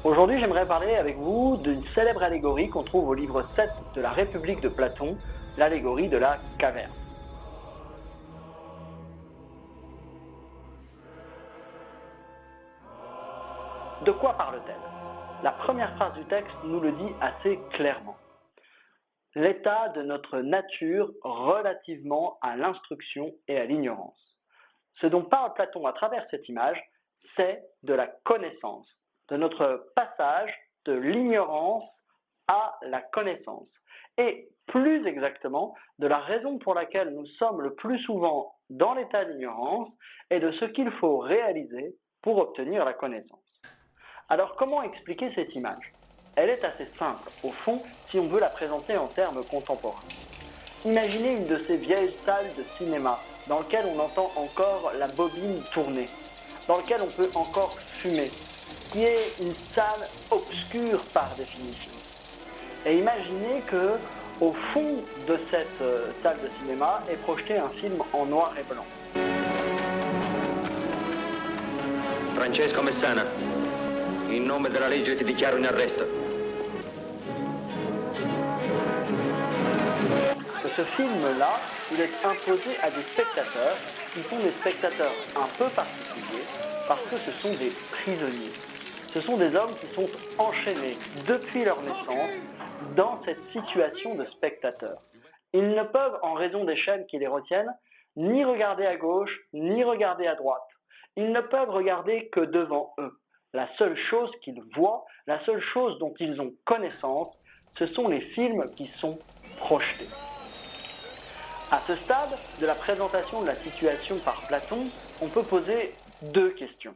Aujourd'hui, j'aimerais parler avec vous d'une célèbre allégorie qu'on trouve au livre 7 de la République de Platon, l'allégorie de la caverne. De quoi parle-t-elle? La première phrase du texte nous le dit assez clairement. L'état de notre nature relativement à l'instruction et à l'ignorance. Ce dont parle Platon à travers cette image, c'est de la connaissance, de notre passage de l'ignorance à la connaissance. Et plus exactement, de la raison pour laquelle nous sommes le plus souvent dans l'état d'ignorance et de ce qu'il faut réaliser pour obtenir la connaissance. Alors comment expliquer cette image? Elle est assez simple, au fond, si on veut la présenter en termes contemporains. Imaginez une de ces vieilles salles de cinéma dans lesquelles on entend encore la bobine tourner, dans lesquelles on peut encore fumer, qui est une salle obscure par définition. Et imaginez que, au fond de cette salle de cinéma est projeté un film en noir et blanc. Francesco Messana, in nome della legge ti dichiaro in arresto. Ce film-là, il est imposé à des spectateurs qui sont des spectateurs un peu particuliers parce que ce sont des prisonniers. Ce sont des hommes qui sont enchaînés depuis leur naissance dans cette situation de spectateurs. Ils ne peuvent, en raison des chaînes qui les retiennent, ni regarder à gauche, ni regarder à droite. Ils ne peuvent regarder que devant eux. La seule chose qu'ils voient, la seule chose dont ils ont connaissance, ce sont les films qui sont projetés. À ce stade de la présentation de la situation par Platon, on peut poser deux questions.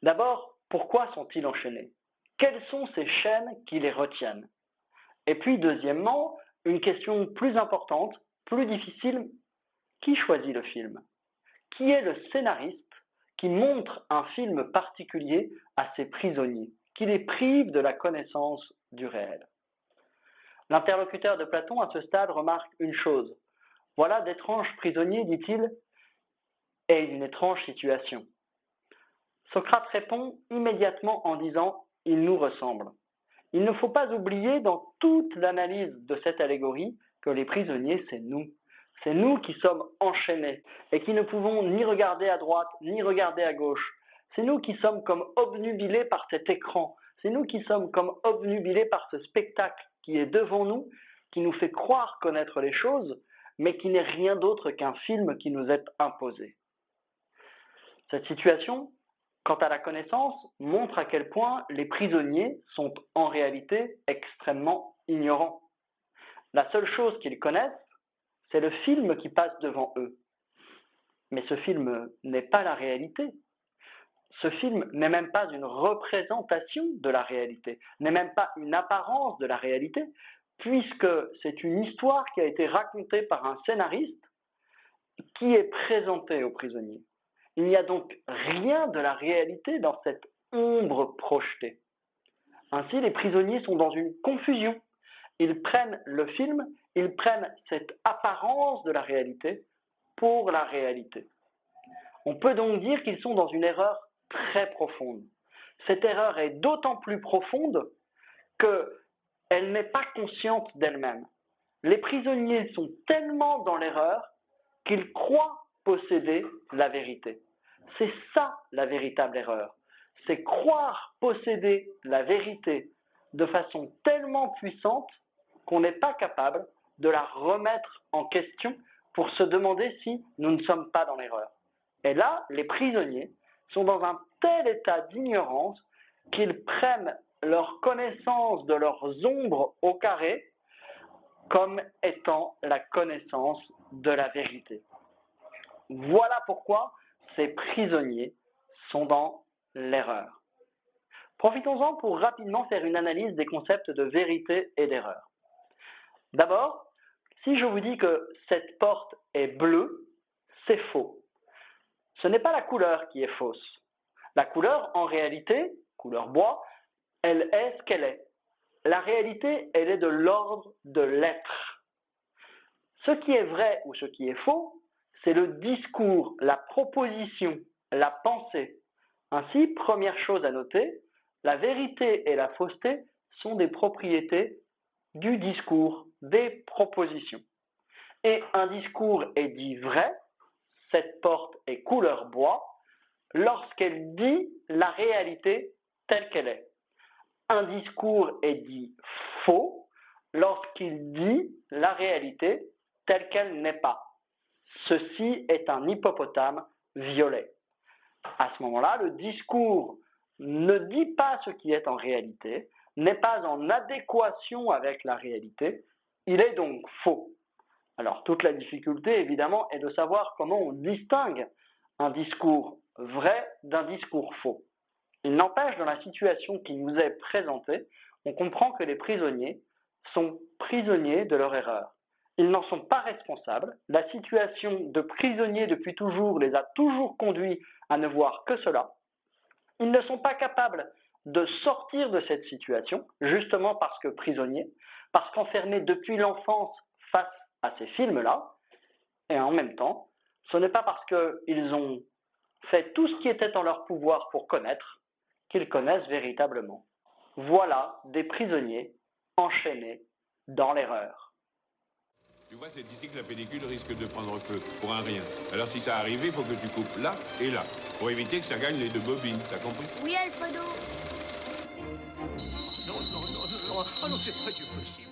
D'abord, pourquoi sont-ils enchaînés? Quelles sont ces chaînes qui les retiennent? Et puis, deuxièmement, une question plus importante, plus difficile, qui choisit le film? Qui est le scénariste qui montre un film particulier à ses prisonniers, qui les prive de la connaissance du réel? L'interlocuteur de Platon, à ce stade, remarque une chose. Voilà d'étranges prisonniers, dit-il, et une étrange situation. Socrate répond immédiatement en disant « il nous ressemble ». Il ne faut pas oublier dans toute l'analyse de cette allégorie que les prisonniers, c'est nous. C'est nous qui sommes enchaînés et qui ne pouvons ni regarder à droite ni regarder à gauche. C'est nous qui sommes comme obnubilés par cet écran. C'est nous qui sommes comme obnubilés par ce spectacle qui est devant nous, qui nous fait croire connaître les choses, mais qui n'est rien d'autre qu'un film qui nous est imposé. Cette situation, quant à la connaissance, montre à quel point les prisonniers sont en réalité extrêmement ignorants. La seule chose qu'ils connaissent, c'est le film qui passe devant eux. Mais ce film n'est pas la réalité. Ce film n'est même pas une représentation de la réalité, n'est même pas une apparence de la réalité, puisque c'est une histoire qui a été racontée par un scénariste qui est présentée aux prisonniers. Il n'y a donc rien de la réalité dans cette ombre projetée. Ainsi, les prisonniers sont dans une confusion. Ils prennent le film, ils prennent cette apparence de la réalité pour la réalité. On peut donc dire qu'ils sont dans une erreur très profonde. Cette erreur est d'autant plus profonde qu'elle n'est pas consciente d'elle-même. Les prisonniers sont tellement dans l'erreur qu'ils croient posséder la vérité. C'est ça la véritable erreur. C'est croire posséder la vérité de façon tellement puissante qu'on n'est pas capable de la remettre en question pour se demander si nous ne sommes pas dans l'erreur. Et là, les prisonniers sont dans un tel état d'ignorance qu'ils prennent leur connaissance de leurs ombres au carré comme étant la connaissance de la vérité. Voilà pourquoi ces prisonniers sont dans l'erreur. Profitons-en pour rapidement faire une analyse des concepts de vérité et d'erreur. D'abord, si je vous dis que cette porte est bleue, c'est faux. Ce n'est pas la couleur qui est fausse. La couleur, en réalité, couleur bois, elle est ce qu'elle est. La réalité, elle est de l'ordre de l'être. Ce qui est vrai ou ce qui est faux, c'est le discours, la proposition, la pensée. Ainsi, première chose à noter, La vérité et la fausseté sont des propriétés du discours, des propositions. Et un discours est dit vrai, cette porte est couleur bois, lorsqu'elle dit la réalité telle qu'elle est. Un discours est dit faux lorsqu'il dit la réalité telle qu'elle n'est pas. Ceci est un hippopotame violet. À ce moment-là, le discours ne dit pas ce qui est en réalité, n'est pas en adéquation avec la réalité, il est donc faux. Alors toute la difficulté évidemment est de savoir comment on distingue un discours vrai d'un discours faux. Il n'empêche, dans la situation qui nous est présentée, on comprend que les prisonniers sont prisonniers de leur erreur. Ils n'en sont pas responsables. La situation de prisonniers depuis toujours les a toujours conduits à ne voir que cela. Ils ne sont pas capables de sortir de cette situation, justement parce que prisonniers, parce qu'enfermés depuis l'enfance face à ces films-là, et en même temps, ce n'est pas parce qu'ils ont fait tout ce qui était en leur pouvoir pour connaître qu'ils connaissent véritablement. Voilà des prisonniers enchaînés dans l'erreur. Tu vois, c'est ici que la pellicule risque de prendre feu, pour un rien. Alors si ça arrive, il faut que tu coupes là et là, pour éviter que ça gagne les deux bobines, t'as compris? Oui, Alfredo. Non, non, non, non, oh non, c'est pas du possible.